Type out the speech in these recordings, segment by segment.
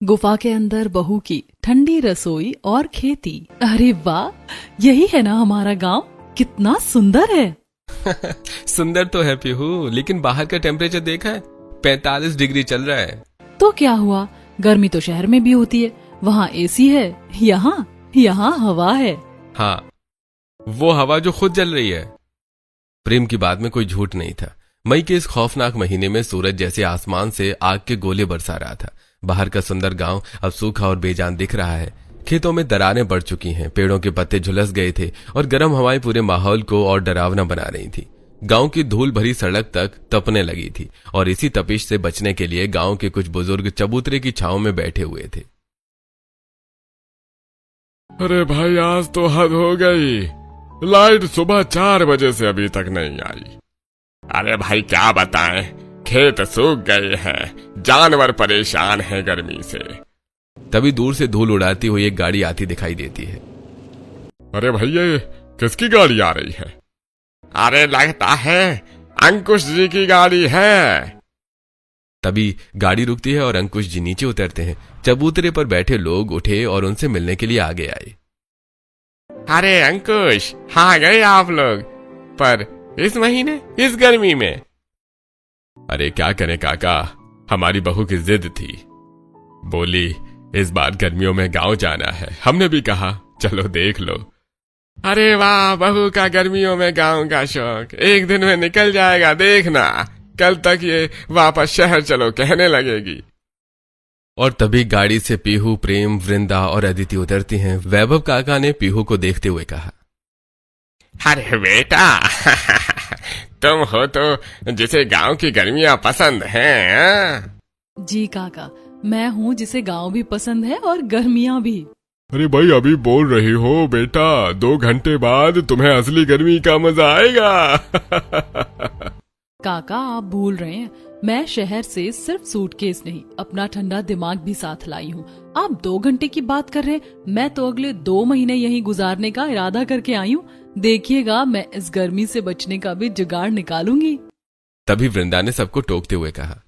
गुफा के अंदर बहू की ठंडी रसोई और खेती। अरे वाह, यही है ना हमारा गांव। कितना सुंदर है। सुंदर तो है पीहू, लेकिन बाहर का टेम्परेचर देखा है? 45 डिग्री चल रहा है। तो क्या हुआ, गर्मी तो शहर में भी होती है। वहाँ एसी है, यहाँ हवा है। हाँ, वो हवा जो खुद जल रही है। प्रेम की बात में कोई झूठ नहीं था। मई के इस खौफनाक महीने में सूरज जैसे आसमान से आग के गोले बरसा रहा था। बाहर का सुंदर गांव अब सूखा और बेजान दिख रहा है। खेतों में दरारें बढ़ चुकी हैं, पेड़ों के पत्ते झुलस गए थे और गर्म हवाएं पूरे माहौल को और डरावना बना रही थी। गांव की धूल भरी सड़क तक तपने लगी थी और इसी तपिश से बचने के लिए गांव के कुछ बुजुर्ग चबूतरे की छांव में बैठे हुए थे। अरे भाई, आज तो हद हो गई। लाइट सुबह 4 बजे से अभी तक नहीं आई। अरे भाई क्या बताएं, खेत सूख गए हैं, जानवर परेशान हैं गर्मी से। तभी दूर से धूल उड़ाती हुई एक गाड़ी आती दिखाई देती है। अरे भैया, ये किसकी गाड़ी आ रही है? अरे लगता है अंकुश जी की गाड़ी है। तभी गाड़ी रुकती है और अंकुश जी नीचे उतरते हैं। चबूतरे पर बैठे लोग उठे और उनसे मिलने के लिए आगे आए। अरे अंकुश, हाँ गए आप लोग, पर इस महीने इस गर्मी में? अरे क्या करें काका, हमारी बहू की जिद थी। बोली इस बार गर्मियों में गांव जाना है। हमने भी कहा चलो देख लो। अरे वाह, बहू का गर्मियों में गांव का शौक एक दिन में निकल जाएगा, देखना। कल तक ये वापस शहर चलो कहने लगेगी। और तभी गाड़ी से पीहू, प्रेम, वृंदा और अदिति उतरती हैं। वैभव काका ने पीहू को देखते हुए कहा, अरे बेटा, तुम हो तो जिसे गांव की गर्मियां पसंद हैं। जी काका, मैं हूँ जिसे गांव भी पसंद है और गर्मियाँ भी। अरे भाई, अभी बोल रही हो बेटा, 2 घंटे बाद तुम्हें असली गर्मी का मजा आएगा। काका आप भूल रहे हैं, मैं शहर से सिर्फ सूटकेस नहीं, अपना ठंडा दिमाग भी साथ लाई हूँ। आप 2 घंटे की बात कर रहे हैं, मैं तो अगले 2 महीने यहीं गुजारने का इरादा करके आई हूँ। देखिएगा, मैं इस गर्मी से बचने का भी जुगाड़ निकालूंगी। तभी वृंदा ने सबको टोकते हुए कहा,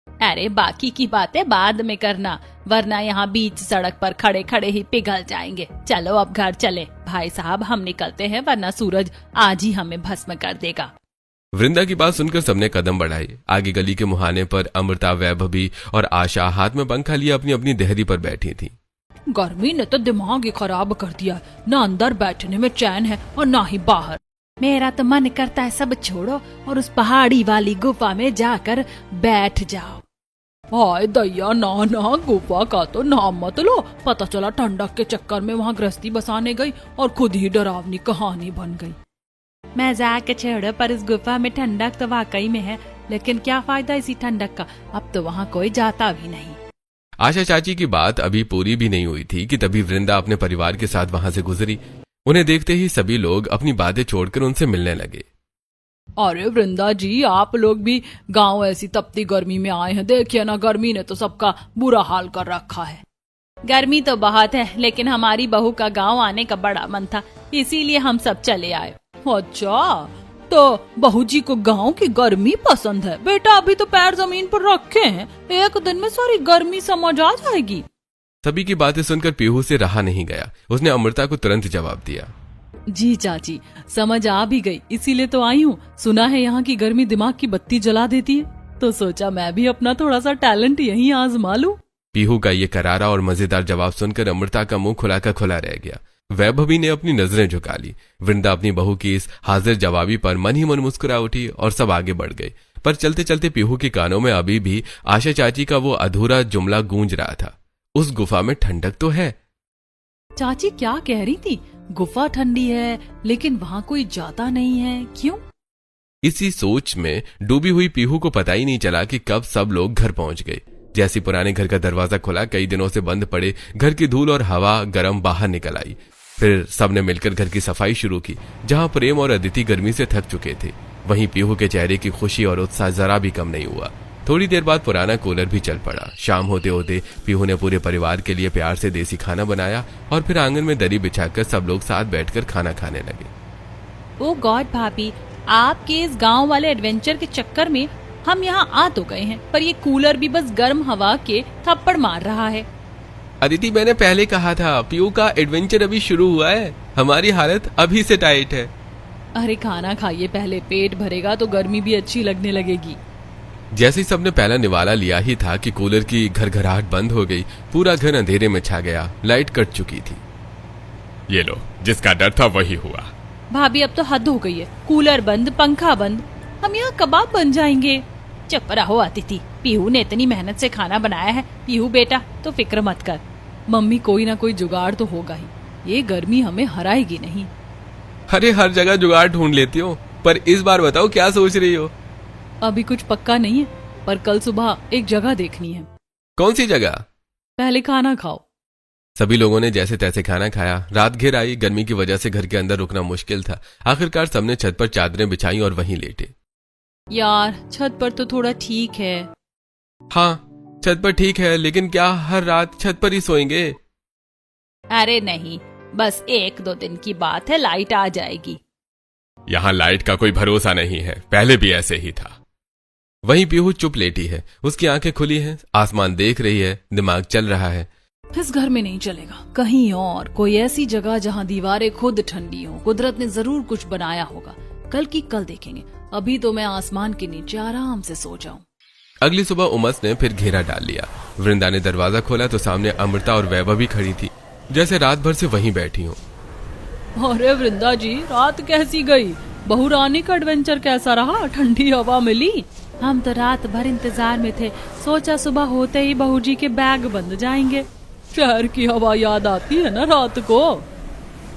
अरे बाकी की बातें बाद में करना, वरना यहाँ बीच सड़क पर खड़े खड़े ही पिघल जाएंगे। चलो अब घर चले भाई साहब, हम निकलते हैं, वरना सूरज आज ही हमें भस्म कर देगा। वृंदा की बात सुनकर सबने कदम बढ़ाए। आगे गली के मुहाने पर अमृता, वैभवी और आशा हाथ में पंखा लिए अपनी अपनी देहरी पर बैठी थी। गर्मी ने तो दिमाग ही खराब कर दिया, न अंदर बैठने में चैन है और न ही बाहर। मेरा तो मन करता है सब छोड़ो और उस पहाड़ी वाली गुफा में जाकर बैठ जाओ। हाय दैया, ना गुफा का तो नाम मत लो। पता चला ठंडक के चक्कर में वहाँ गृहस्थी बसाने गई और खुद ही डरावनी कहानी बन गई। मजाक छोड़ो, पर इस गुफा में ठंडक तो वाकई में है, लेकिन क्या फायदा इसी ठंडक का, अब तो वहाँ कोई जाता भी नहीं। आशा चाची की बात अभी पूरी भी नहीं हुई थी कि तभी वृंदा अपने परिवार के साथ वहां से गुजरी। उन्हें देखते ही सभी लोग अपनी बातें छोड़कर उनसे मिलने लगे। अरे वृंदा जी, आप लोग भी गांव ऐसी तपती गर्मी में आए हैं। देखिए ना, गर्मी ने तो सबका बुरा हाल कर रखा है। गर्मी तो बहुत है, लेकिन हमारी बहू का गांव आने का बड़ा मन था, इसीलिए हम सब चले आए। अच्छा, तो बहू जी को गांव की गर्मी पसंद है। बेटा अभी तो पैर जमीन पर रखे हैं, एक दिन में सारी गर्मी समझ आ जाएगी। सभी की बातें सुनकर पीहू से रहा नहीं गया। उसने अमृता को तुरंत जवाब दिया, जी चाची, समझ आ भी गई, इसीलिए तो आई हूँ। सुना है यहाँ की गर्मी दिमाग की बत्ती जला देती है, तो सोचा मैं भी अपना थोड़ा सा टैलेंट यहीं आजमा लूं। पीहू का ये करारा और मजेदार जवाब सुनकर अमृता का मुंह खुला का खुला रह गया। वैभवी ने अपनी नजरें झुका ली। वृंदा अपनी बहू की इस हाजिर जवाबी पर मन ही मन मुस्कुरा उठी और सब आगे बढ़ गए। पर चलते चलते पीहू के कानों में अभी भी आशा चाची का वो अधूरा जुमला गूंज रहा था, उस गुफा में ठंडक तो है। चाची क्या कह रही थी? गुफा ठंडी है, लेकिन वहाँ कोई जाता नहीं है, क्यों? इसी सोच में डूबी हुई पीहू को पता ही नहीं चला कि कब सब लोग घर पहुंच गए। जैसे पुराने घर का दरवाजा खुला, कई दिनों से बंद पड़े घर की धूल और हवा गर्म बाहर निकल आई। फिर सबने मिलकर घर की सफाई शुरू की। जहां प्रेम और अदिति गर्मी से थक चुके थे, वहीं पीहू के चेहरे की खुशी और उत्साह जरा भी कम नहीं हुआ। थोड़ी देर बाद पुराना कूलर भी चल पड़ा। शाम होते होते पीहू ने पूरे परिवार के लिए प्यार से देसी खाना बनाया और फिर आंगन में दरी बिछाकर सब लोग साथ बैठकर खाना खाने लगे। ओ गॉड भाभी, आपके इस गांव वाले एडवेंचर के चक्कर में हम यहाँ आ तो गए हैं, पर ये कूलर भी बस गर्म हवा के थप्पड़ मार रहा है। अदिति, मैंने पहले कहा था पीहू का एडवेंचर अभी शुरू हुआ है, हमारी हालत अभी से टाइट है। अरे खाना खाइए पहले, पेट भरेगा तो गर्मी भी अच्छी लगने लगेगी। जैसे ही सबने पहला निवाला लिया ही था कि कूलर की घरघराहट बंद हो गई। पूरा घर अंधेरे में छा गया, लाइट कट चुकी थी। ये लो, जिसका डर था वही हुआ। भाभी अब तो हद हो गई है, कूलर बंद, पंखा बंद, हम यहाँ कबाब बन जाएंगे। चुप रहो अतिथि, पीहू ने इतनी मेहनत से खाना बनाया है। पीहू बेटा तो फिक्र मत कर। मम्मी कोई ना कोई जुगाड़ तो होगा ही, ये गर्मी हमें हराएगी नहीं। अरे हर जगह जुगाड़ ढूंढ लेती हो, पर इस बार बताओ क्या सोच रही हो? अभी कुछ पक्का नहीं है, पर कल सुबह एक जगह देखनी है। कौन सी जगह? पहले खाना खाओ। सभी लोगों ने जैसे तैसे खाना खाया। रात घिर आई, गर्मी की वजह से घर के अंदर रुकना मुश्किल था। आखिरकार सबने छत पर चादरें बिछाई और वहीं लेटे। यार छत पर तो थोड़ा ठीक है। हाँ, छत पर ठीक है, लेकिन क्या हर रात छत पर ही सोएंगे? अरे नहीं, बस 1-2 दिन की बात है, लाइट आ जाएगी। यहाँ लाइट का कोई भरोसा नहीं है, पहले भी ऐसे ही था। वहीं पीहू चुप लेटी है, उसकी आंखें खुली हैं, आसमान देख रही है, दिमाग चल रहा है। इस घर में नहीं चलेगा, कहीं और कोई ऐसी जगह जहाँ दीवारें खुद ठंडी हो। कुदरत ने जरूर कुछ बनाया होगा, कल की कल देखेंगे। अभी तो मैं आसमान के नीचे आराम से सो जाऊं। अगली सुबह उमस ने फिर घेरा डाल लिया। वृंदा ने दरवाजा खोला तो सामने अमृता और वैभव भी खड़ी थी, जैसे रात भर से वहीं बैठी हो। अरे वृंदा जी, रात कैसी गई? बहू रानी का एडवेंचर कैसा रहा? ठंडी हवा मिली? हम तो रात भर इंतजार में थे, सोचा सुबह होते ही बहू जी के बैग बंद जाएंगे। शहर की हवा याद आती है ना रात को।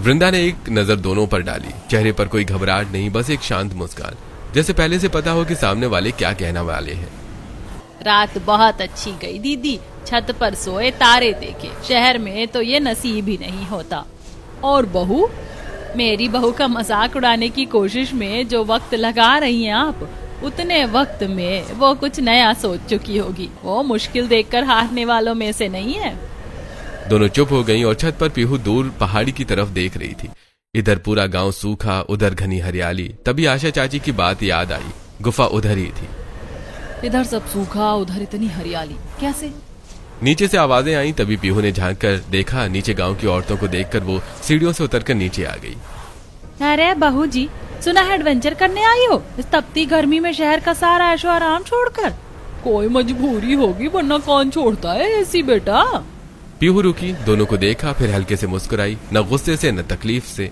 वृंदा ने एक नजर दोनों पर डाली। चेहरे पर कोई घबराहट नहीं, बस एक शांत मुस्कान, जैसे पहले से पता हो कि सामने वाले क्या कहने वाले हैं। रात बहुत अच्छी गई दीदी, छत पर सोए, तारे देखे। शहर में तो ये नसीब ही नहीं होता। और बहू? मेरी बहू का मजाक उड़ाने की कोशिश में जो वक्त लगा रही हैं आप, उतने वक्त में वो कुछ नया सोच चुकी होगी। वो मुश्किल देखकर हारने वालों में से नहीं है। दोनों चुप हो गईं और छत पर पीहू दूर पहाड़ी की तरफ देख रही थी। इधर पूरा गांव सूखा, उधर घनी हरियाली। तभी आशा चाची की बात याद आई, गुफा उधर ही थी। इधर सब सूखा, उधर इतनी हरियाली, कैसे? नीचे से आवाजें आई, तभी पीहू ने झांक कर देखा। नीचे गांव की औरतों को देखकर वो सीढ़ियों से उतरकर नीचे आ गई। अरे बहू जी, सुना है एडवेंचर करने आई हो इस तपती गर्मी में, शहर का सारा ऐशो आराम छोड़कर? कोई मजबूरी होगी, वरना कौन छोड़ता है ऐसी बेटा। पीहू रुकी, दोनों को देखा, फिर हल्के से मुस्कुराई, न गुस्से से न तकलीफ से।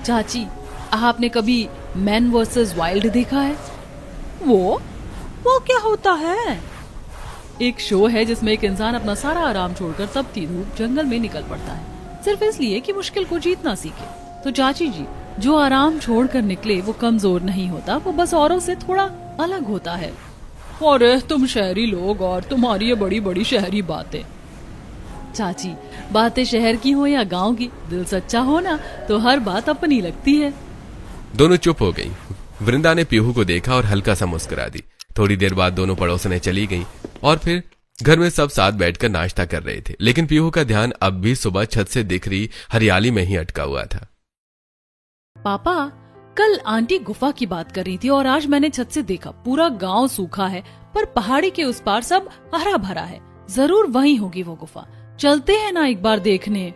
चाची, आपने कभी मैन वर्सेस वाइल्ड देखा है? वो क्या होता है? एक शो है जिसमें एक इंसान अपना सारा आराम छोड़कर तपती धूप जंगल में निकल पड़ता है, सिर्फ इसलिए कि मुश्किल को जीतना सीखे। तो चाची जी, जो आराम छोड़कर निकले वो कमजोर नहीं होता, वो बस औरों से थोड़ा अलग होता है। अरे तुम शहरी लोग और तुम्हारी ये बड़ी बड़ी शहरी बातें। चाची, बातें शहर की हो या गांव की, दिल सच्चा हो ना तो हर बात अपनी लगती है। दोनों चुप हो गई। वृंदा ने पीहू को देखा और हल्का सा मुस्कुरा दी। थोड़ी देर बाद दोनों पड़ोसनें चली गईं और फिर घर में सब साथ बैठकर नाश्ता कर रहे थे। लेकिन पीहू का ध्यान अब भी सुबह छत से दिख रही हरियाली में ही अटका हुआ था। पापा, कल आंटी गुफा की बात कर रही थी और आज मैंने छत से देखा, पूरा गांव सूखा है, पर पहाड़ी के उस पार सब हरा भरा है। जरूर वहीं होगी वो गुफा। चलते हैं ना एक बार देखने।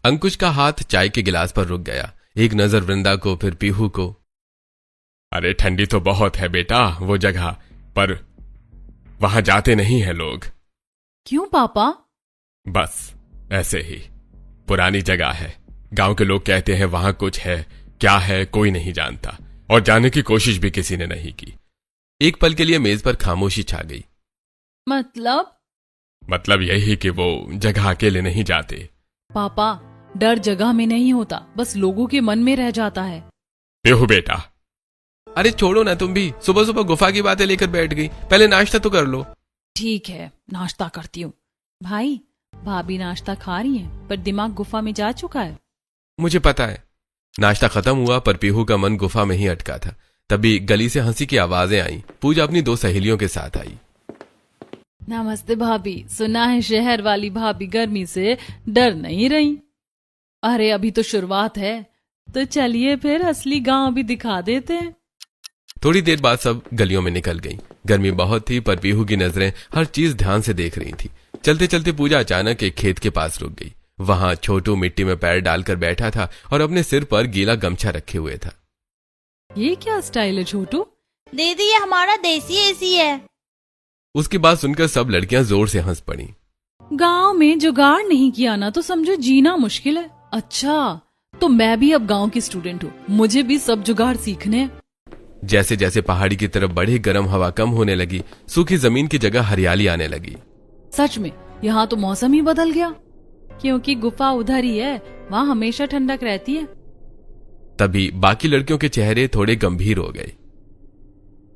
अंकुश का हाथ चाय के गिलास पर रुक गया। एक नजर वृंदा को, फिर पीहू को। अरे ठंडी तो बहुत है बेटा वो जगह, पर वहां जाते नहीं है लोग। क्यों पापा? बस ऐसे ही, पुरानी जगह है। गांव के लोग कहते हैं वहां कुछ है, क्या है कोई नहीं जानता, और जाने की कोशिश भी किसी ने नहीं की। एक पल के लिए मेज पर खामोशी छा गई। मतलब यही कि वो जगह अकेले नहीं जाते। पापा, डर जगह में नहीं होता, बस लोगों के मन में रह जाता है। पीहू बेटा। अरे छोड़ो ना, तुम भी सुबह सुबह गुफा की बातें लेकर बैठ गई। पहले नाश्ता तो कर लो। ठीक है, नाश्ता करती हूँ। भाई, भाभी नाश्ता खा रही है, पर दिमाग गुफा में जा चुका है। मुझे पता है। नाश्ता खत्म हुआ पर पीहू का मन गुफा में ही अटका था। तभी गली से हंसी की आवाजें आई। पूजा अपनी 2 सहेलियों के साथ आई। नमस्ते भाभी, सुना है शहर वाली भाभी गर्मी से डर नहीं रही। अरे अभी तो शुरुआत है, तो चलिए फिर असली गांव भी दिखा देते हैं। थोड़ी देर बाद सब गलियों में निकल गईं। गर्मी बहुत थी पर पीहू की नजरें हर चीज ध्यान से देख रही थी। चलते चलते पूजा अचानक एक खेत के पास रुक गई। वहां छोटू मिट्टी में पैर डालकर बैठा था और अपने सिर पर गीला गमछा रखे हुए था। ये क्या स्टाइल है छोटू? दीदी ये हमारा देसी एसी है। उसकी बात सुनकर सब लड़कियां जोर से हंस पड़ी। गांव में जुगाड़ नहीं किया ना तो समझो जीना मुश्किल है। अच्छा, तो मैं भी अब गांव की स्टूडेंट हूँ, मुझे भी सब जुगाड़ सीखने हैं। जैसे जैसे पहाड़ी की तरफ बढ़े गर्म हवा कम होने लगी, सूखी जमीन की जगह हरियाली आने लगी। सच में यहाँ तो मौसम ही बदल गया, क्योंकि गुफा उधर ही है, वहाँ हमेशा ठंडक रहती है। तभी बाकी लड़कियों के चेहरे थोड़े गंभीर हो गए।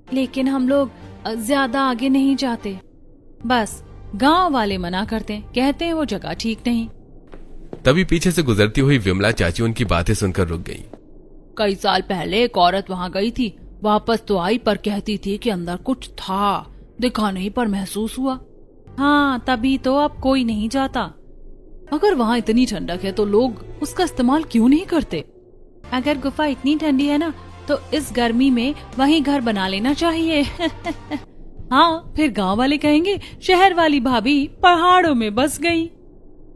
लेकिन हम लोग ज्यादा आगे नहीं जाते, बस गांव वाले मना करते हैं, कहते हैं वो जगह ठीक नहीं। तभी पीछे से गुजरती हुई विमला चाची उनकी बातें सुनकर रुक गई। कई साल पहले एक औरत वहाँ गई थी, वापस तो आई पर कहती थी कि अंदर कुछ था, दिखा नहीं पर महसूस हुआ। हाँ, तभी तो अब कोई नहीं जाता। अगर वहाँ इतनी ठंडक है तो लोग उसका इस्तेमाल क्यों नहीं करते? अगर गुफा इतनी ठंडी है ना तो इस गर्मी में वहीं घर बना लेना चाहिए। हाँ, फिर गांव वाले कहेंगे शहर वाली भाभी पहाड़ों में बस गई।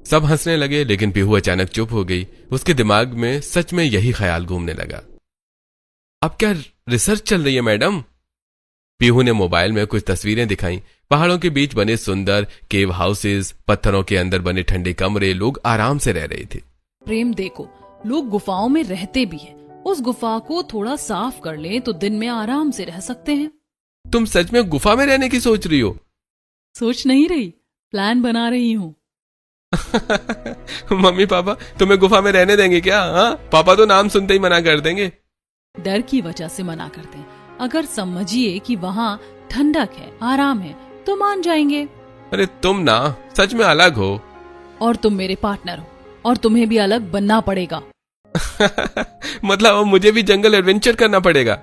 सब हंसने लगे, लेकिन पीहू अचानक चुप हो गई। उसके दिमाग में सच में यही ख्याल घूमने लगा। अब क्या रिसर्च चल रही है मैडम? पीहू ने मोबाइल में कुछ तस्वीरें दिखाई। पहाड़ों के बीच बने सुंदर केव हाउसेस, पत्थरों के अंदर बने ठंडे कमरे, लोग आराम से रह रहे थे। प्रेम देखो, लोग गुफाओं में रहते भी हैं। उस गुफा को थोड़ा साफ कर ले तो दिन में आराम से रह सकते हैं। तुम सच में गुफा में रहने की सोच रही हो? सोच नहीं रही, प्लान बना रही हूँ। मम्मी पापा तुम्हें गुफा में रहने देंगे क्या? हाँ, पापा तो नाम सुनते ही मना कर देंगे। डर की वजह से मना करते हैं। अगर समझिए कि वहाँ ठंडक है, आराम है, तो मान जाएंगे। अरे तुम ना सच में अलग हो। और तुम मेरे पार्टनर हो, और तुम्हें भी अलग बनना पड़ेगा। मतलब अब मुझे भी जंगल एडवेंचर करना पड़ेगा?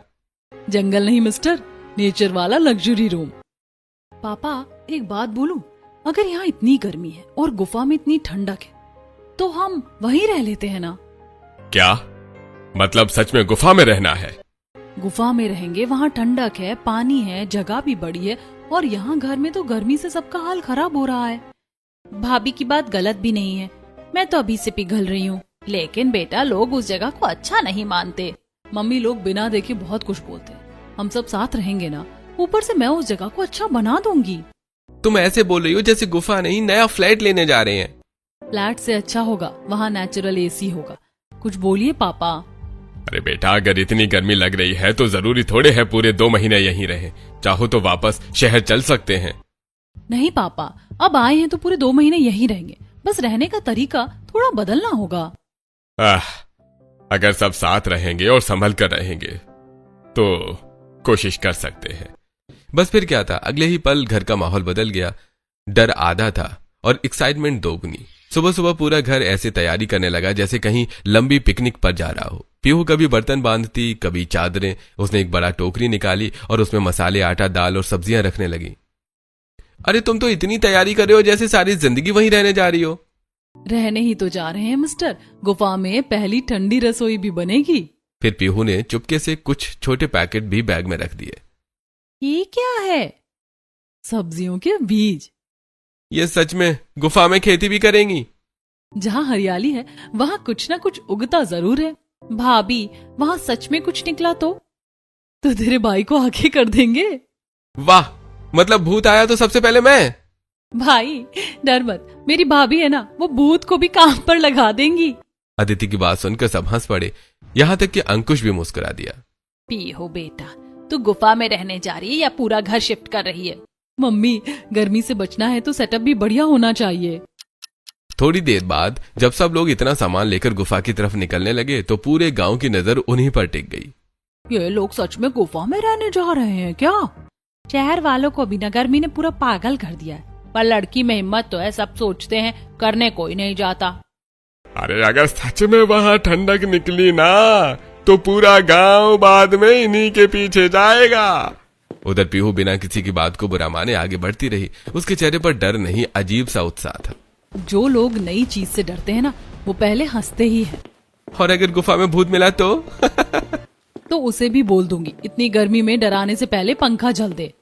जंगल नहीं मिस्टर, नेचर वाला लग्जरी रूम। पापा एक बात बोलूं, अगर यहाँ इतनी गर्मी है और गुफा में इतनी ठंडक है तो हम वहीं रह लेते हैं ना? क्या मतलब सच में गुफा में रहना है? गुफा में रहेंगे, वहाँ ठंडक है, पानी है, जगह भी बड़ी है, और यहाँ घर में तो गर्मी से सबका हाल खराब हो रहा है। भाभी की बात गलत भी नहीं है, मैं तो अभी से पिघल रही हूँ। लेकिन बेटा लोग उस जगह को अच्छा नहीं मानते। मम्मी लोग बिना देखे बहुत कुछ बोलते हैं। हम सब साथ रहेंगे ना, ऊपर से मैं उस जगह को अच्छा बना दूंगी। तुम ऐसे बोल रही हो जैसे गुफा नहीं नया फ्लैट लेने जा रहे हैं। फ्लैट से अच्छा होगा, वहाँ नेचुरल एसी होगा। कुछ बोलिए पापा। अरे बेटा अगर इतनी गर्मी लग रही है तो जरूरी थोड़े है पूरे 2 महीने यहीं रहे। चाहो तो वापस शहर चल सकते हैं। नहीं पापा, अब आए हैं तो पूरे 2 महीने यहीं रहेंगे, बस रहने का तरीका थोड़ा बदलना होगा। अगर सब साथ रहेंगे और संभल कर रहेंगे तो कोशिश कर सकते हैं। बस फिर क्या था, अगले ही पल घर का माहौल बदल गया। डर आधा था और एक्साइटमेंट दोगुनी। सुबह सुबह पूरा घर ऐसे तैयारी करने लगा जैसे कहीं लंबी पिकनिक पर जा रहा हो। पीहू कभी बर्तन बांधती, कभी चादरें। उसने एक बड़ा टोकरी निकाली और उसमें मसाले, आटा, दाल और सब्जियां रखने लगी। अरे तुम तो इतनी तैयारी कर रहे हो जैसे सारी जिंदगी वहीं रहने जा रही हो। रहने ही तो जा रहे हैं मिस्टर, गुफा में पहली ठंडी रसोई भी बनेगी। फिर पीहू ने चुपके से कुछ छोटे पैकेट भी बैग में रख दिए। ये क्या है? सब्जियों के बीज। ये सच में गुफा में खेती भी करेंगी? जहाँ हरियाली है वहाँ कुछ ना कुछ उगता जरूर है। भाभी वहाँ सच में कुछ निकला तो तेरे भाई को आगे कर देंगे। वाह, मतलब भूत आया तो सबसे पहले मैं? भाई डर मत, मेरी भाभी है ना, वो भूत को भी काम पर लगा देंगी। अदिति की बात सुनकर सब हंस पड़े, यहाँ तक कि अंकुश भी मुस्कुरा दिया। पीहू बेटा तू गुफा में रहने जा रही है या पूरा घर शिफ्ट कर रही है? मम्मी गर्मी से बचना है तो सेटअप भी बढ़िया होना चाहिए। थोड़ी देर बाद जब सब लोग इतना सामान लेकर गुफा की तरफ निकलने लगे तो पूरे गांव की नजर उन्हीं पर टिक गई। ये लोग सच में गुफा में रहने जा रहे हैं क्या? शहर वालों को भी न गर्मी ने पूरा पागल कर दिया है, पर लड़की में हिम्मत तो है, सब सोचते हैं, करने कोई नहीं जाता। अरे अगर सच में वहाँ ठंडक निकली ना तो पूरा गांव बाद में इन्हीं के पीछे जाएगा। उधर पीहू बिना किसी की बात को बुरा माने आगे बढ़ती रही। उसके चेहरे पर डर नहीं, अजीब सा उत्साह था। जो लोग नई चीज से डरते हैं ना, वो पहले हंसते ही हैं। और अगर गुफा में भूत मिला तो? तो उसे भी बोल दूंगी इतनी गर्मी में डराने से पहले पंखा जल दे।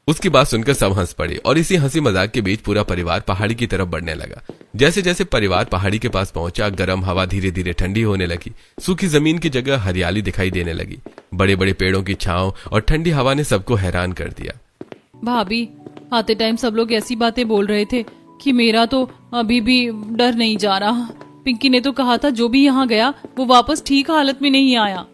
उसकी बात सुनकर सब हंस पड़े और इसी हंसी मजाक के बीच पूरा परिवार पहाड़ी की तरफ बढ़ने लगा। जैसे जैसे परिवार पहाड़ी के पास पहुंचा, गर्म हवा धीरे धीरे ठंडी होने लगी। सूखी जमीन की जगह हरियाली दिखाई देने लगी। बड़े बड़े पेड़ों की छांव और ठंडी हवा ने सबको हैरान कर दिया। भाभी, आते टाइम सब लोग ऐसी बातें बोल रहे थे कि मेरा तो अभी भी डर नहीं जा रहा। पिंकी ने तो कहा था जो भी यहाँ गया वो वापस ठीक हालत में नहीं आया।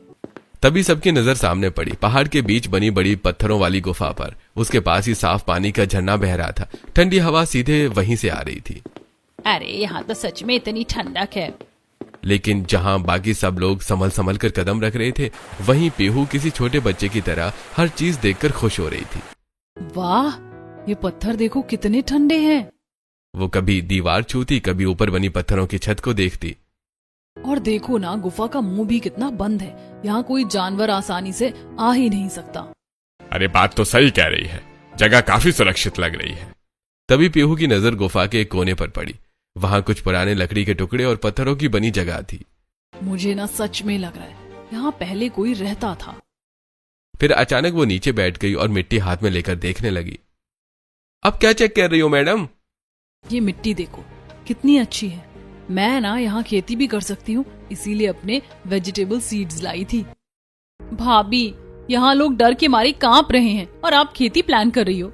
तभी सबकी नजर सामने पड़ी, पहाड़ के बीच बनी बड़ी पत्थरों वाली गुफा पर। उसके पास ही साफ पानी का झरना बह रहा था। ठंडी हवा सीधे वहीं से आ रही थी। अरे यहाँ तो सच में इतनी ठंडक है। लेकिन जहां बाकी सब लोग संभल संभल कर कदम रख रहे थे, वहीं पीहू किसी छोटे बच्चे की तरह हर चीज देखकर खुश हो रही थी। वाह, ये पत्थर देखो कितने ठंडे हैं। वो कभी दीवार छूती, कभी ऊपर बनी पत्थरों की छत को देखती। और देखो ना, गुफा का मुंह भी कितना बंद है। यहाँ कोई जानवर आसानी से आ ही नहीं सकता। अरे बात तो सही कह रही है, जगह काफी सुरक्षित लग रही है। तभी पीहू की नजर गुफा के एक कोने पर पड़ी। वहां कुछ पुराने लकड़ी के टुकड़े और पत्थरों की बनी जगह थी। मुझे ना सच में लग रहा है यहाँ पहले कोई रहता था। फिर अचानक वो नीचे बैठ गई और मिट्टी हाथ में लेकर देखने लगी। अब क्या चेक कर रही हो मैडम? ये मिट्टी देखो कितनी अच्छी है। मैं ना यहाँ खेती भी कर सकती हूँ, इसीलिए अपने वेजिटेबल सीड्स लाई थी। भाभी, यहाँ लोग डर के मारे कांप रहे हैं और आप खेती प्लान कर रही हो।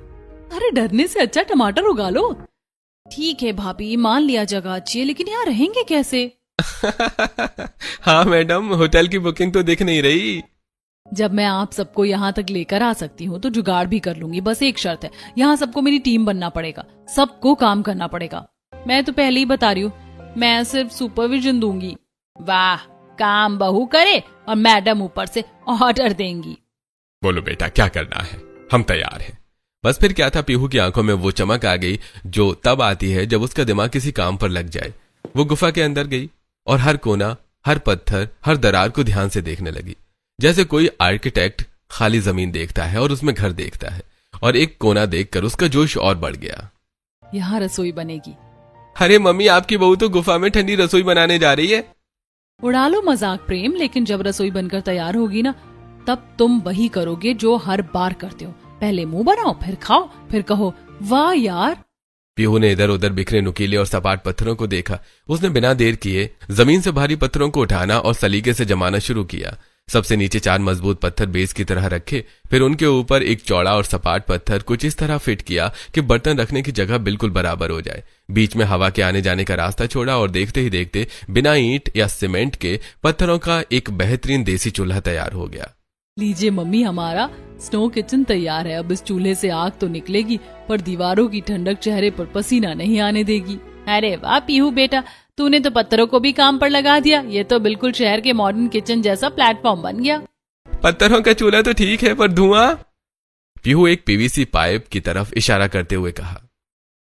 अरे डरने से अच्छा टमाटर उगा लो। ठीक है भाभी, मान लिया जगह अच्छी है, लेकिन यहाँ रहेंगे कैसे? हाँ मैडम, होटल की बुकिंग तो दिख नहीं रही। जब मैं आप सबको यहाँ तक लेकर आ सकती हूँ तो जुगाड़ भी कर लूंगी। बस एक शर्त है, यहाँ सबको मेरी टीम बनना पड़ेगा, सबको काम करना पड़ेगा। मैं तो पहले ही बता रही हूँ, मैं सिर्फ सुपरविजन दूंगी। वाह, काम बहू करे और मैडम ऊपर से ऑर्डर देंगी। बोलो बेटा, क्या करना है, हम तैयार हैं। बस फिर क्या था, पीहू की आंखों में वो चमक आ गई जो तब आती है जब उसका दिमाग किसी काम पर लग जाए। वो गुफा के अंदर गई और हर कोना, हर पत्थर, हर दरार को ध्यान से देखने लगी, जैसे कोई आर्किटेक्ट खाली जमीन देखता है और उसमें घर देखता है। और एक कोना देखकर उसका जोश और बढ़ गया। यहाँ रसोई बनेगी। अरे मम्मी, आपकी बहू तो गुफा में ठंडी रसोई बनाने जा रही है। उड़ा लो मजाक प्रेम, लेकिन जब रसोई बनकर तैयार होगी ना, तब तुम वही करोगे जो हर बार करते हो। पहले मुंह बनाओ, फिर खाओ, फिर कहो वाह यार। पीहू ने इधर उधर बिखरे नुकीले और सपाट पत्थरों को देखा। उसने बिना देर किए जमीन से भारी पत्थरों को उठाना और सलीके से जमाना शुरू किया। सबसे नीचे 4 मजबूत पत्थर बेस की तरह रखे, फिर उनके ऊपर एक चौड़ा और सपाट पत्थर कुछ इस तरह फिट किया कि बर्तन रखने की जगह बिल्कुल बराबर हो जाए। बीच में हवा के आने जाने का रास्ता छोड़ा और देखते ही देखते बिना ईंट या सीमेंट के पत्थरों का एक बेहतरीन देसी चूल्हा तैयार हो गया। लीजिए मम्मी, हमारा स्नो किचन तैयार है। अब इस चूल्हे से आग तो निकलेगी, पर दीवारों की ठंडक चेहरे पर पसीना नहीं आने देगी। अरे वाह पीहू बेटा, तूने तो पत्थरों को भी काम पर लगा दिया। ये तो बिल्कुल शहर के मॉडर्न किचन जैसा प्लेटफॉर्म बन गया। पत्थरों का चूल्हा तो ठीक है, पर धुआं? पीहू एक पीवीसी पाइप की तरफ इशारा करते हुए कहा।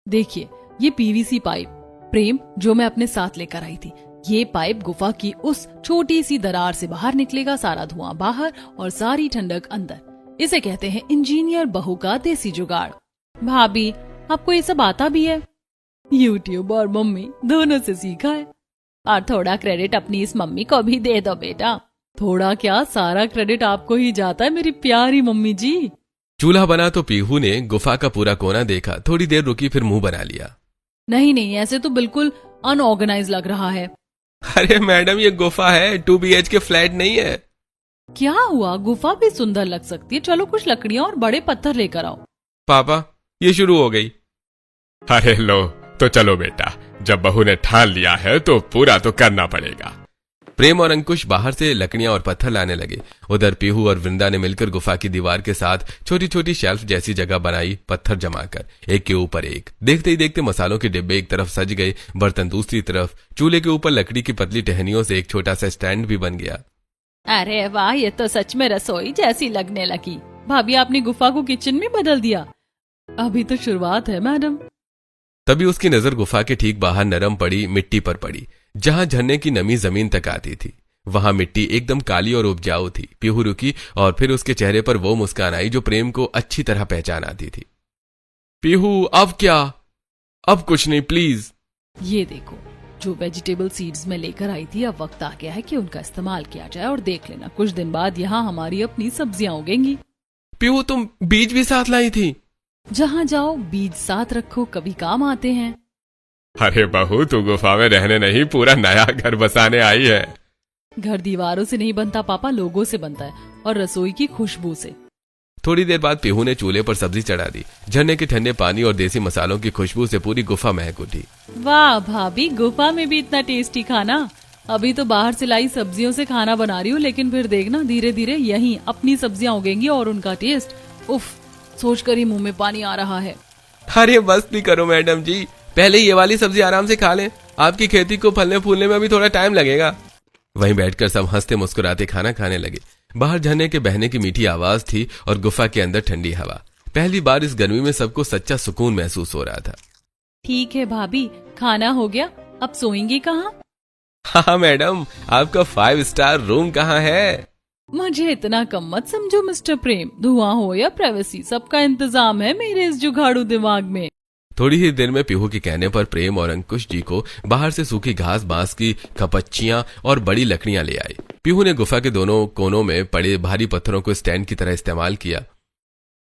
देखिए, ये पीवीसी पाइप प्रेम जो मैं अपने साथ लेकर आई थी। ये पाइप गुफा की उस छोटी सी दरार से बाहर निकलेगा, सारा धुआं बाहर और सारी ठंडक अंदर। इसे कहते हैं इंजीनियर बहू का देसी जुगाड़। भाभी, आपको ये सब आता भी है? यूट्यूब और मम्मी दोनों से सीखा है। और थोड़ा क्रेडिट अपनी इस मम्मी को भी दे दो बेटा। थोड़ा क्या, सारा क्रेडिट आपको ही जाता है मेरी प्यारी मम्मी जी। चूल्हा बना तो पीहू ने गुफा का पूरा कोना देखा। थोड़ी देर रुकी, फिर मुंह बना लिया। नहीं नहीं, ऐसे तो बिल्कुल अनऑर्गेनाइज लग रहा है। अरे मैडम, ये गुफा है, 2 BHK फ्लैट नहीं है। क्या हुआ, गुफा भी सुंदर लग सकती है। चलो कुछ लकड़ियां और बड़े पत्थर लेकर आओ। पापा, ये शुरू हो गई। अरे लो, तो चलो बेटा, जब बहू ने ठान लिया है तो पूरा तो करना पड़ेगा। प्रेम और अंकुश बाहर से लकड़ियां और पत्थर लाने लगे। उधर पीहू और वृंदा ने मिलकर गुफा की दीवार के साथ छोटी छोटी शेल्फ जैसी जगह बनाई, पत्थर जमाकर एक के ऊपर एक। देखते ही देखते मसालों के डिब्बे एक तरफ सज गए, बर्तन दूसरी तरफ। चूल्हे के ऊपर लकड़ी की पतली टहनियों से एक छोटा सा स्टैंड भी बन गया। अरे वाह, ये तो सच में रसोई जैसी लगने लगी। भाभी, आपने गुफा को किचन में बदल दिया। अभी तो शुरुआत है मैडम। तभी उसकी नजर गुफा के ठीक बाहर नरम पड़ी मिट्टी पर पड़ी, जहां झरने की नमी जमीन तक आती थी। वहां मिट्टी एकदम काली और उपजाऊ थी। पीहू रुकी और फिर उसके चेहरे पर वो मुस्कान आई जो प्रेम को अच्छी तरह पहचान आती थी। पीहू, अब क्या? अब कुछ नहीं, प्लीज। ये देखो, जो वेजिटेबल सीड्स मैं लेकर आई थी, अब वक्त आ गया है कि उनका इस्तेमाल किया जाए। और देख लेना, कुछ दिन बाद यहाँ हमारी अपनी सब्जियां उगेंगी। पीहू, तुम बीज भी साथ लाई थी? जहाँ जाओ बीज साथ रखो, कभी काम आते हैं। अरे बहू, तू गुफा में रहने नहीं, पूरा नया घर बसाने आई है। घर दीवारों से नहीं बनता पापा, लोगों से बनता है, और रसोई की खुशबू से। थोड़ी देर बाद पीहू ने चूल्हे पर सब्जी चढ़ा दी। झरने के ठंडे पानी और देसी मसालों की खुशबू से पूरी गुफा महक उठी। वाह भाभी, गुफा में भी इतना टेस्टी खाना। अभी तो बाहर से लाई सब्जियों से खाना बना रही हूँ, लेकिन फिर देखना धीरे धीरे यहीं अपनी सब्जियां उगेंगी और उनका टेस्ट, उफ, सोचकर ही मुंह में पानी आ रहा है। अरे बस भी करो मैडम जी, पहले ये वाली सब्जी आराम से खा लें। आपकी खेती को फलने फूलने में अभी थोड़ा टाइम लगेगा। वहीं बैठकर सब हंसते मुस्कुराते खाना खाने लगे। बाहर झरने के बहने की मीठी आवाज थी और गुफा के अंदर ठंडी हवा। पहली बार इस गर्मी में सबको सच्चा सुकून महसूस हो रहा था। ठीक है भाभी, खाना हो गया, अब सोएंगी कहाँ? हाँ मैडम, आपका 5 स्टार रूम कहाँ है? मुझे इतना कम मत समझो मिस्टर प्रेम। धुआं हो या प्राइवेसी, सबका इंतजाम है मेरे इस जुगाड़ू दिमाग में। थोड़ी ही देर में पीहू के कहने पर प्रेम और अंकुश जी को बाहर से सूखी घास, बांस की खपच्चियां और बड़ी लकड़ियां ले आए। पीहू ने गुफा के दोनों कोनों में पड़े भारी पत्थरों को स्टैंड की तरह इस्तेमाल किया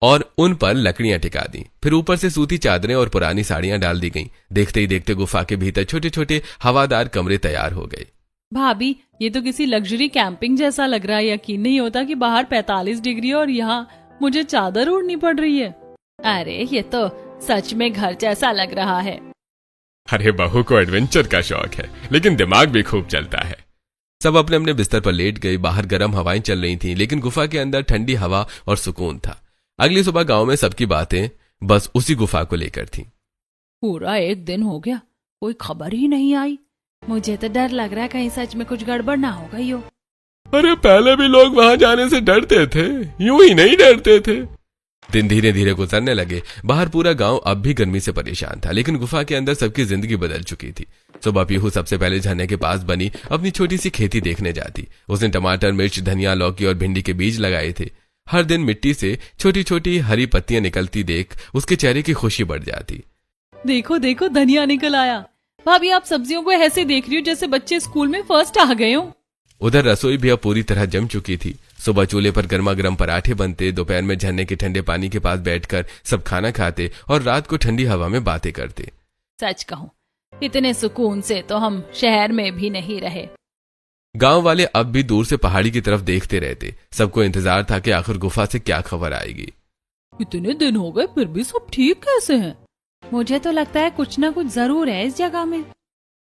और उन पर लकड़ियां टिका दी। फिर ऊपर से सूती चादरें और पुरानी साड़ियां डाल दी गईं। देखते ही देखते गुफा के भीतर छोटे छोटे हवादार कमरे तैयार हो गए। भाभी, ये तो किसी लग्जरी कैंपिंग जैसा लग रहा है। यकीन नहीं होता कि बाहर 45 डिग्री और यहाँ मुझे चादर ओढ़नी पड़ रही है। अरे ये तो सच में घर जैसा लग रहा है। अरे बहू को एडवेंचर का शौक है, लेकिन दिमाग भी खूब चलता है। सब अपने अपने बिस्तर पर लेट गए। बाहर गर्म हवाएं चल रही थीं, लेकिन गुफा के अंदर ठंडी हवा और सुकून था। अगली सुबह गांव में सबकी बातें बस उसी गुफा को लेकर थीं। पूरा एक दिन हो गया, कोई खबर ही नहीं आई। मुझे तो डर लग रहा है कहीं सच में कुछ गड़बड़ ना हो गई हो। अरे पहले भी लोग वहां जाने से डरते थे, यूं ही नहीं डरते थे। दिन धीरे धीरे गुजरने लगे। बाहर पूरा गांव अब भी गर्मी से परेशान था, लेकिन गुफा के अंदर सबकी जिंदगी बदल चुकी थी। सुबह पीहू सबसे पहले झरने के पास बनी अपनी छोटी सी खेती देखने जाती। उसने टमाटर, मिर्च, धनिया, लौकी और भिंडी के बीज लगाए थे। हर दिन मिट्टी से छोटी छोटी हरी पत्तियां निकलती देख उसके चेहरे की खुशी बढ़ जाती। देखो देखो, धनिया निकल आया। भाभी, आप सब्जियों को ऐसे देख रही हो जैसे बच्चे स्कूल में फर्स्ट आ गए हो। उधर रसोई भी अब पूरी तरह जम चुकी थी। सुबह चूल्हे पर गर्मा गर्म पराठे बनते, दोपहर में झरने के ठंडे पानी के पास बैठकर सब खाना खाते और रात को ठंडी हवा में बातें करते। सच कहूँ, इतने सुकून से तो हम शहर में भी नहीं रहे। गांव वाले अब भी दूर से पहाड़ी की तरफ देखते रहते। सबको इंतजार था कि आखिर गुफा से क्या खबर आएगी। इतने दिन हो गए फिर भी सब ठीक कैसे हैं? मुझे तो लगता है कुछ ना कुछ जरूर है इस जगह में।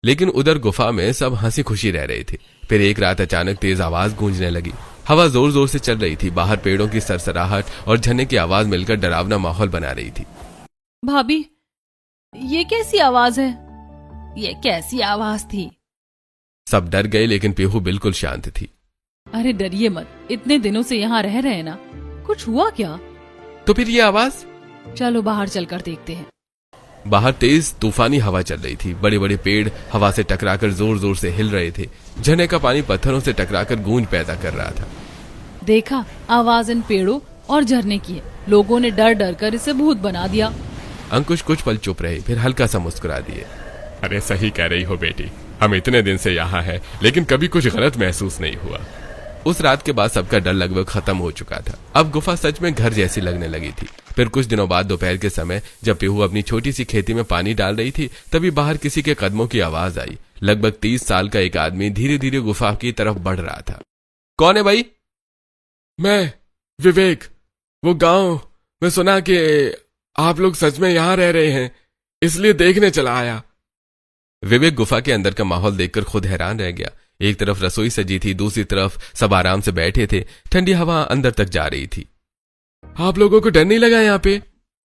लेकिन उधर गुफा में सब हंसी खुशी रह रहे थे। फिर एक रात अचानक तेज आवाज गूंजने लगी। हवा जोर जोर से चल रही थी। बाहर पेड़ों की सरसराहट और झरने की आवाज मिलकर डरावना माहौल बना रही थी। भाभी, ये कैसी आवाज है? ये कैसी आवाज थी? सब डर गए, लेकिन पीहू बिल्कुल शांत थी। अरे डरिए मत, इतने दिनों से यहाँ रह रहे हैं ना, कुछ हुआ क्या? तो फिर ये आवाज? चलो बाहर चलकर देखते हैं। बाहर तेज तूफानी हवा चल रही थी। बड़े बड़े पेड़ हवा से टकराकर जोर जोर से हिल रहे थे। झरने का पानी पत्थरों से टकराकर गूंज पैदा कर रहा था। देखा, आवाज इन पेड़ों और झरने की है। लोगों ने डर डर कर इसे भूत बना दिया। अंकुश कुछ पल चुप रहे, फिर हल्का सा मुस्कुरा दिए। अरे सही कह रही हो बेटी, हम इतने दिन से यहाँ हैं, लेकिन कभी कुछ गलत महसूस नहीं हुआ। उस रात के बाद सबका डर लगभग खत्म हो चुका था। अब गुफा सच में घर जैसी लगने लगी थी। फिर कुछ दिनों बाद दोपहर के समय जब पीहू अपनी छोटी सी खेती में पानी डाल रही थी, तभी बाहर किसी के कदमों की आवाज आई। लगभग 30 साल का एक आदमी धीरे धीरे गुफा की तरफ बढ़ रहा था। कौन है भाई? मैं विवेक। वो गांव में सुना कि आप लोग सच में यहाँ रह रहे हैं, इसलिए देखने चला आया। विवेक गुफा के अंदर का माहौल देखकर खुद हैरान रह गया। एक तरफ रसोई सजी थी, दूसरी तरफ सब आराम से बैठे थे। ठंडी हवा अंदर तक जा रही थी। आप लोगों को डर नहीं लगा यहाँ पे?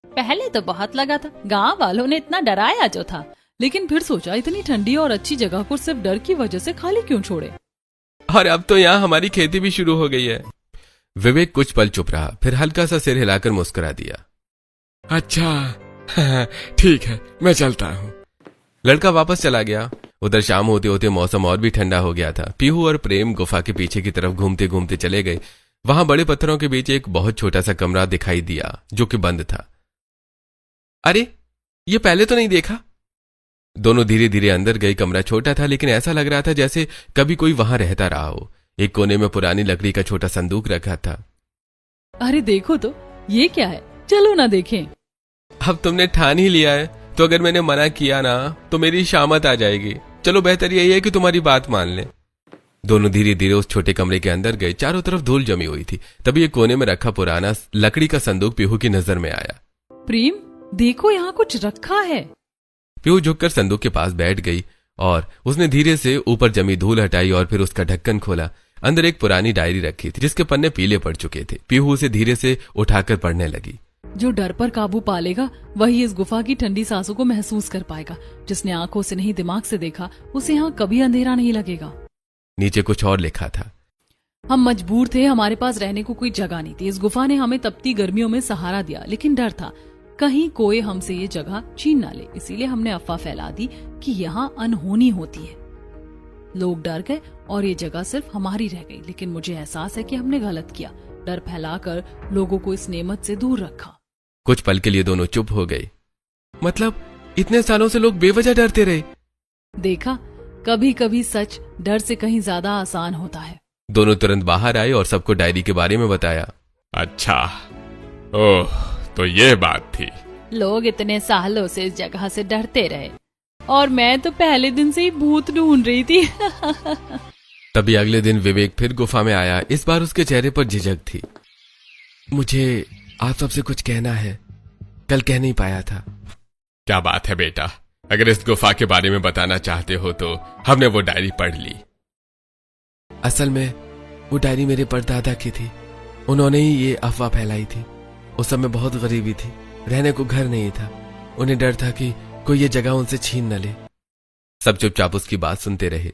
पहले तो बहुत लगा था, गांव वालों ने इतना डराया जो था। लेकिन फिर सोचा इतनी ठंडी और अच्छी जगह को सिर्फ डर की वजह से खाली क्यों छोड़े। और अब तो यहाँ हमारी खेती भी शुरू हो गई है। विवेक कुछ पल चुप रहा, फिर हल्का सा सिर हिलाकर मुस्कुरा दिया। अच्छा ठीक है, मैं चलता हूँ। लड़का वापस चला गया। उधर शाम होते होते मौसम और भी ठंडा हो गया था। पीहू और प्रेम गुफा के पीछे की तरफ घूमते घूमते चले गए। वहां बड़े पत्थरों के बीच एक बहुत छोटा सा कमरा दिखाई दिया जो कि बंद था। अरे, ये पहले तो नहीं देखा। दोनों धीरे धीरे अंदर गए। कमरा छोटा था लेकिन ऐसा लग रहा था जैसे कभी कोई वहां रहता रहा हो। एक कोने में पुरानी लकड़ी का छोटा संदूक रखा था। अरे देखो तो, ये क्या है? चलो ना देखें। अब तुमने ठान ही लिया है तो अगर मैंने मना किया ना तो मेरी शामत आ जाएगी। चलो बेहतर यही है कि तुम्हारी बात मान ले। दोनों धीरे धीरे उस छोटे कमरे के अंदर गए। चारों तरफ धूल जमी हुई थी। तभी एक कोने में रखा पुराना लकड़ी का संदूक पीहू की नजर में आया। प्रेम, देखो यहाँ कुछ रखा है। पीहू झुककर संदूक के पास बैठ गई और उसने धीरे से ऊपर जमी धूल हटाई और फिर उसका ढक्कन खोला। अंदर एक पुरानी डायरी रखी थी जिसके पन्ने पीले पड़ चुके थे। पीहू उसे धीरे से उठाकर पढ़ने लगी। जो डर पर काबू पा लेगा वही इस गुफा की ठंडी सांसों को महसूस कर पाएगा। जिसने आंखों से नहीं दिमाग से देखा उसे यहाँ कभी अंधेरा नहीं लगेगा। नीचे कुछ और लिखा था। हम मजबूर थे, हमारे पास रहने को कोई जगह नहीं थी। इस गुफा ने हमें तपती गर्मियों में सहारा दिया, लेकिन डर था कहीं कोई हमसे ये जगह छीन ना ले। इसीलिए हमने अफवाह फैला दी कि यहाँ अनहोनी होती है। लोग डर गए और ये जगह सिर्फ हमारी रह गई। लेकिन मुझे एहसास है कि हमने गलत किया। डर फैलाकर लोगों को इस नेमत से दूर रखा। कुछ पल के लिए दोनों चुप हो गए। मतलब इतने सालों से लोग बेवजह डरते रहे। देखा, कभी कभी सच डर से कहीं ज्यादा आसान होता है। दोनों तुरंत बाहर आए और सबको डायरी के बारे में बताया। अच्छा, ओह, तो ये बात थी। लोग इतने सालों से इस जगह से डरते रहे और मैं तो पहले दिन से ही भूत ढूंढ रही थी। तभी अगले दिन विवेक फिर गुफा में आया। इस बार उसके चेहरे पर झिझक थी। मुझे आप सबसे कुछ कहना है, कल कह नहीं पाया था। क्या बात है बेटा, अगर इस गुफा के बारे में बताना चाहते हो तो हमने वो डायरी पढ़ ली। असल में वो डायरी मेरे परदादा की थी। उन्होंने ही ये अफवाह फैलाई थी। उस समय बहुत गरीबी थी, रहने को घर नहीं था। उन्हें डर था कि कोई ये जगह उनसे छीन न ले। सब चुपचाप उसकी बात सुनते रहे।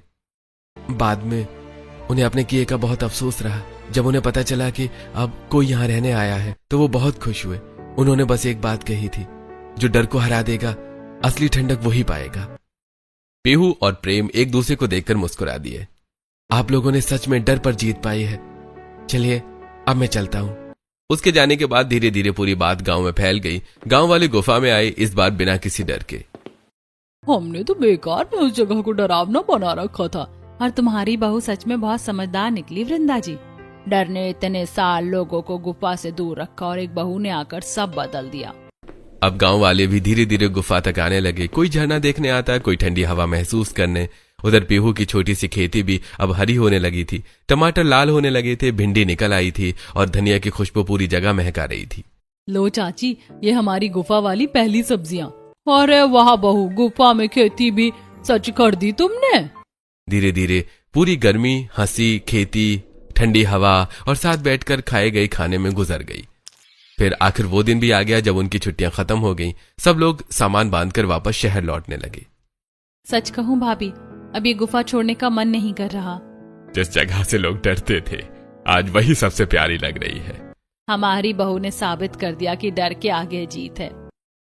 बाद में उन्हें अपने किए का बहुत अफसोस रहा। जब उन्हें पता चला कि अब कोई यहाँ रहने आया है तो वो बहुत खुश हुए। उन्होंने बस एक बात कही थी, जो डर को हरा देगा असली ठंडक वही पाएगा। पीहू और प्रेम एक दूसरे को देखकर मुस्कुरा दिए। आप लोगों ने सच में डर पर जीत पाई है। चलिए अब मैं चलता हूँ। उसके जाने के बाद धीरे धीरे पूरी बात गांव में फैल गई। गांव वाले गुफा में आए, इस बार बिना किसी डर के। हमने तो बेकार में उस जगह को डरावना बना रखा था। और तुम्हारी बहू सच में बहुत समझदार निकली वृंदा जी। डर ने इतने साल लोगों को गुफा से दूर रखा और एक बहू ने आकर सब बदल दिया। अब गांव वाले भी धीरे धीरे गुफा तक आने लगे। कोई झरना देखने आता, कोई ठंडी हवा महसूस करने। उधर पीहू की छोटी सी खेती भी अब हरी होने लगी थी। टमाटर लाल होने लगे थे, भिंडी निकल आई थी और धनिया की खुशबू पूरी जगह महका रही थी। लो चाची, ये हमारी गुफा वाली पहली सब्जियां। अरे वाह बहू, गुफा में खेती भी सच कर दी तुमने। धीरे धीरे पूरी गर्मी, हंसी, खेती, ठंडी हवा और साथ बैठकर खाए गए खाने में गुजर गई। फिर आखिर वो दिन भी आ गया जब उनकी छुट्टियां खत्म हो गईं। सब लोग सामान बांधकर वापस शहर लौटने लगे। सच कहूँ भाभी, अब ये गुफा छोड़ने का मन नहीं कर रहा। जिस जगह से लोग डरते थे आज वही सबसे प्यारी लग रही है। हमारी बहू ने साबित कर दिया कि डर के आगे जीत है।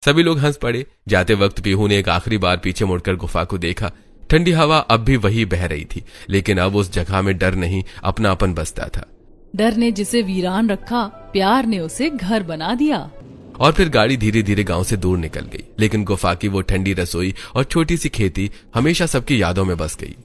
सभी लोग हंस पड़े। जाते वक्त पीहू ने एक आखिरी बार पीछे मुड़कर गुफा को देखा। ठंडी हवा अब भी वही बह रही थी, लेकिन अब उस जगह में डर नहीं, अपनापन बसता था। डर ने जिसे वीरान रखा, प्यार ने उसे घर बना दिया। और फिर गाड़ी धीरे धीरे गांव से दूर निकल गई। लेकिन गुफा की वो ठंडी रसोई और छोटी सी खेती हमेशा सबकी यादों में बस गई।